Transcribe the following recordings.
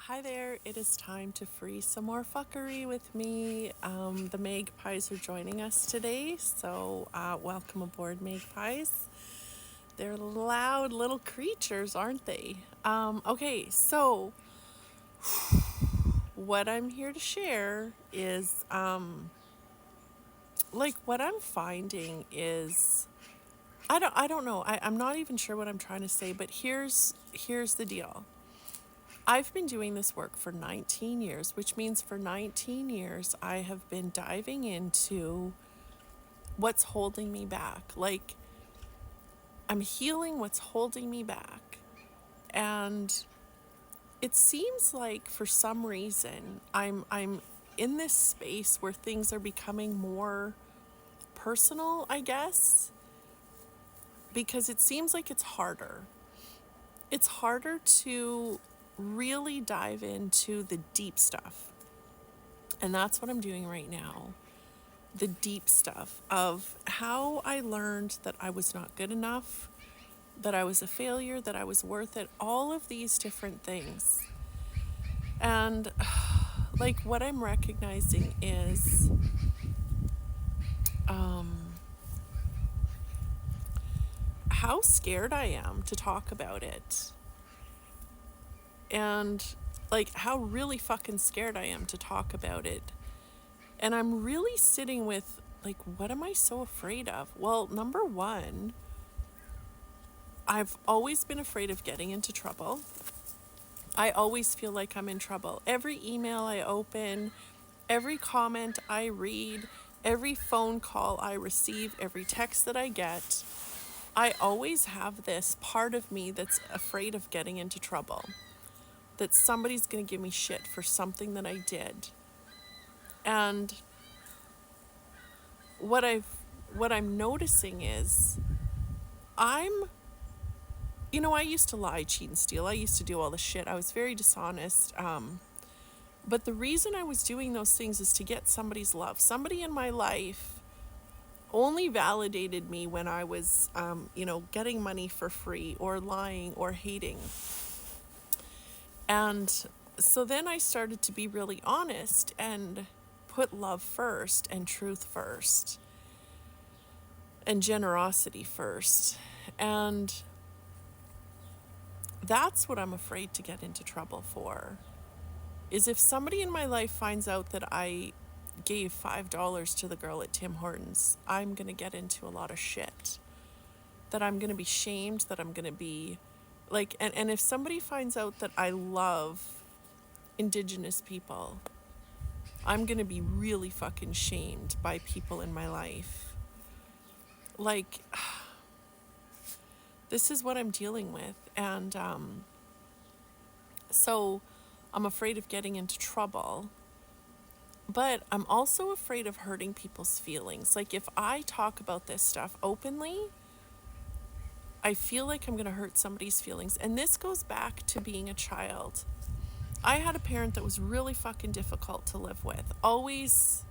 Hi there, it is time to free some more fuckery with me. The magpies are joining us today, so welcome aboard, magpies. They're loud little creatures, aren't they? Okay, so what I'm here to share is what I'm finding is I don't know. I'm not even sure what I'm trying to say, but here's the deal. I've been doing this work for 19 years, which means for 19 years I have been diving into what's holding me back. Like, I'm healing what's holding me back. And it seems like for some reason I'm in this space where things are becoming more personal, I guess, because it seems like it's harder. It's harder to really dive into the deep stuff. And that's what I'm doing right now. The deep stuff of how I learned that I was not good enough, that I was a failure, that I was worth it, all of these different things. And what I'm recognizing is how scared I am to talk about it. And how really fucking scared I am to talk about it. And I'm really sitting with what am I so afraid of? Well, number one, I've always been afraid of getting into trouble. I always feel like I'm in trouble. Every email I open, every comment I read, every phone call I receive, every text that I get, I always have this part of me that's afraid of getting into trouble. That somebody's going to give me shit for something that I did. And what I'm noticing is I used to lie, cheat, and steal. I used to do all the shit. I was very dishonest. But the reason I was doing those things is to get somebody's love. Somebody in my life only validated me when I was, getting money for free or lying or hating. And so then I started to be really honest and put love first and truth first and generosity first. And that's what I'm afraid to get into trouble for. Is if somebody in my life finds out that I gave $5 to the girl at Tim Hortons, I'm going to get into a lot of shit. That I'm going to be shamed, that I'm going to be and if somebody finds out that I love Indigenous people, I'm going to be really fucking shamed by people in my life. This is what I'm dealing with. And so I'm afraid of getting into trouble. But I'm also afraid of hurting people's feelings. Like, if I talk about this stuff openly, I feel like I'm going to hurt somebody's feelings. And this goes back to being a child. I had a parent that was really fucking difficult to live with. Always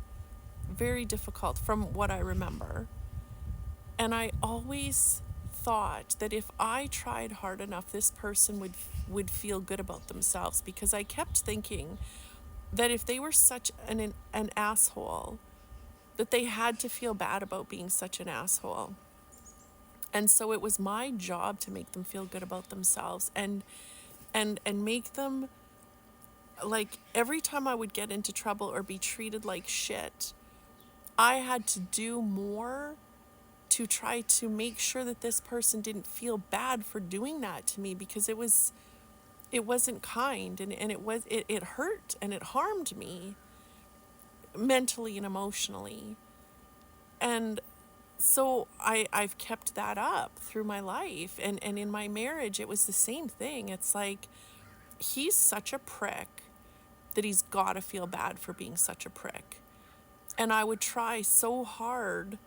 very difficult from what I remember. And I always thought that if I tried hard enough, this person would feel good about themselves, because I kept thinking that if they were such an asshole, that they had to feel bad about being such an asshole. And so it was my job to make them feel good about themselves and make them, every time I would get into trouble or be treated like shit, I had to do more to try to make sure that this person didn't feel bad for doing that to me, because it wasn't kind, and it hurt and it harmed me mentally and emotionally. And so I've kept that up through my life, and in my marriage it was the same thing. It's like, he's such a prick that he's got to feel bad for being such a prick. And I would try so hard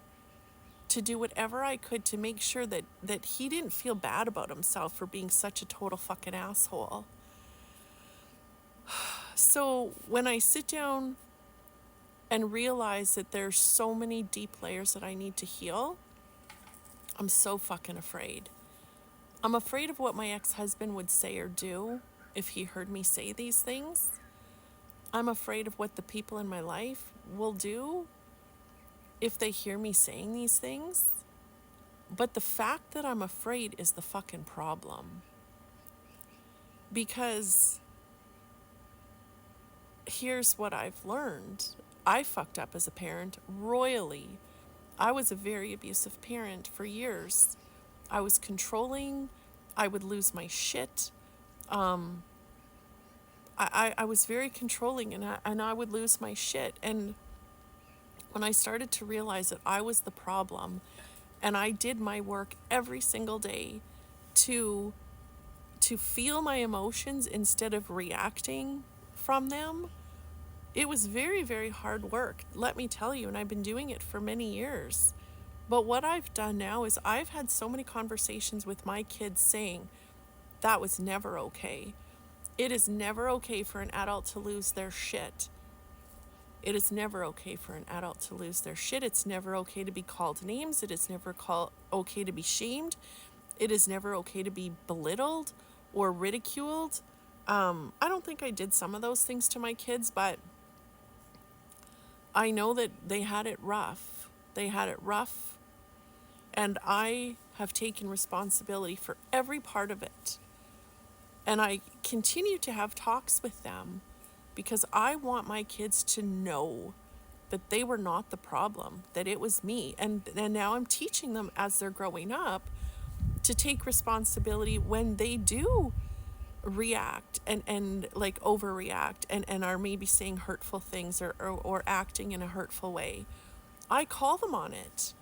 to do whatever I could to make sure that he didn't feel bad about himself for being such a total fucking asshole. So when I sit down and realize that there's so many deep layers that I need to heal, I'm so fucking afraid. I'm afraid of what my ex-husband would say or do. if he heard me say these things. I'm afraid of what the people in my life will do if they hear me saying these things. But the fact that I'm afraid is the fucking problem. Because here's what I've learned. I fucked up as a parent royally. I was a very abusive parent for years. I was controlling. I would lose my shit. I was very controlling, and I would lose my shit. And when I started to realize that I was the problem, and I did my work every single day to feel my emotions instead of reacting from them, it was very, very hard work, let me tell you, and I've been doing it for many years. But what I've done now is I've had so many conversations with my kids saying, that was never okay. It is never okay for an adult to lose their shit. It is never okay for an adult to lose their shit. It's never okay to be called names. It is never okay to be shamed. It is never okay to be belittled or ridiculed. I don't think I did some of those things to my kids, but I know that they had it rough. They had it rough. And I have taken responsibility for every part of it. And I continue to have talks with them because I want my kids to know that they were not the problem, that it was me. And now I'm teaching them as they're growing up to take responsibility when they do react and like overreact and are maybe saying hurtful things or acting in a hurtful way. I call them on it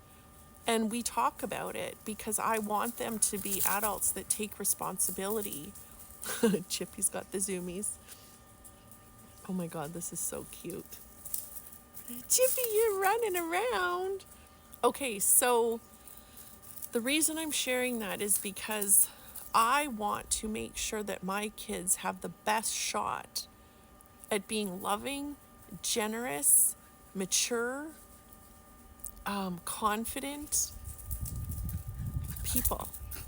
and we talk about it because I want them to be adults that take responsibility. Chippy's got the zoomies. Oh my God, this is so cute. Chippy, you're running around. Okay, so the reason I'm sharing that is because I want to make sure that my kids have the best shot at being loving, generous, mature, confident people,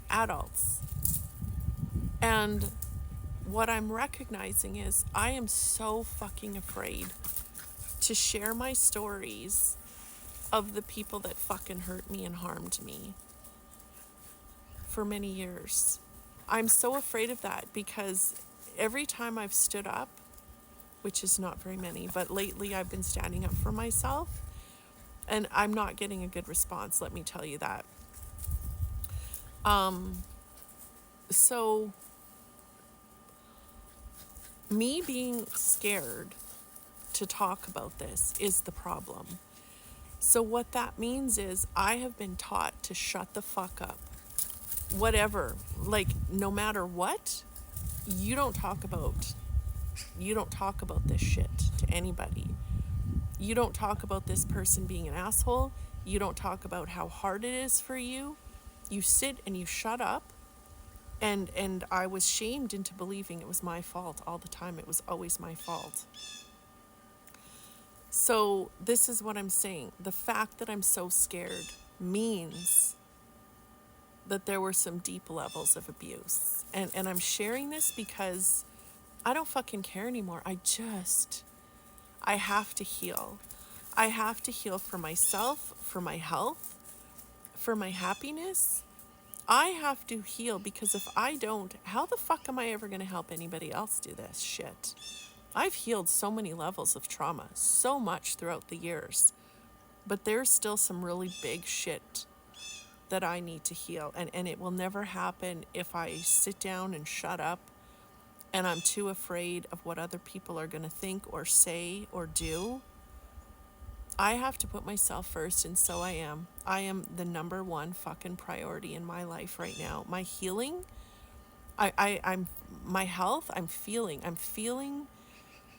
adults. And what I'm recognizing is I am so fucking afraid to share my stories of the people that fucking hurt me and harmed me for many years. I'm so afraid of that because every time I've stood up, which is not very many, but lately I've been standing up for myself and I'm not getting a good response, let me tell you that. So me being scared to talk about this is the problem. So what that means is I have been taught to shut the fuck up. Whatever, like no matter what, you don't talk about this shit to anybody. You don't talk about this person being an asshole. You don't talk about how hard it is for you. You sit and you shut up. And I was shamed into believing it was my fault all the time. It was always my fault. So this is what I'm saying. The fact that I'm so scared means that there were some deep levels of abuse. And I'm sharing this because I don't fucking care anymore. I have to heal. I have to heal for myself, for my health, for my happiness. I have to heal because if I don't, how the fuck am I ever going to help anybody else do this shit? I've healed so many levels of trauma, so much throughout the years, but there's still some really big shit that I need to heal. And it will never happen if I sit down and shut up and I'm too afraid of what other people are going to think or say or do. I have to put myself first, and so I am. I am the number one fucking priority in my life right now. My healing, I'm my health, I'm feeling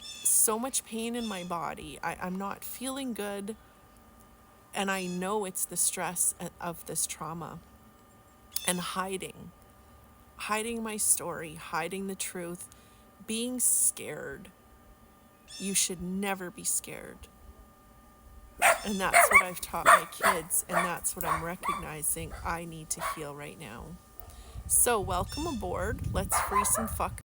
so much pain in my body. I'm not feeling good, and I know it's the stress of this trauma and hiding my story, hiding the truth, being scared. You should never be scared. And that's what I've taught my kids, and that's what I'm recognizing I need to heal right now. So welcome aboard. Let's free some fuckers.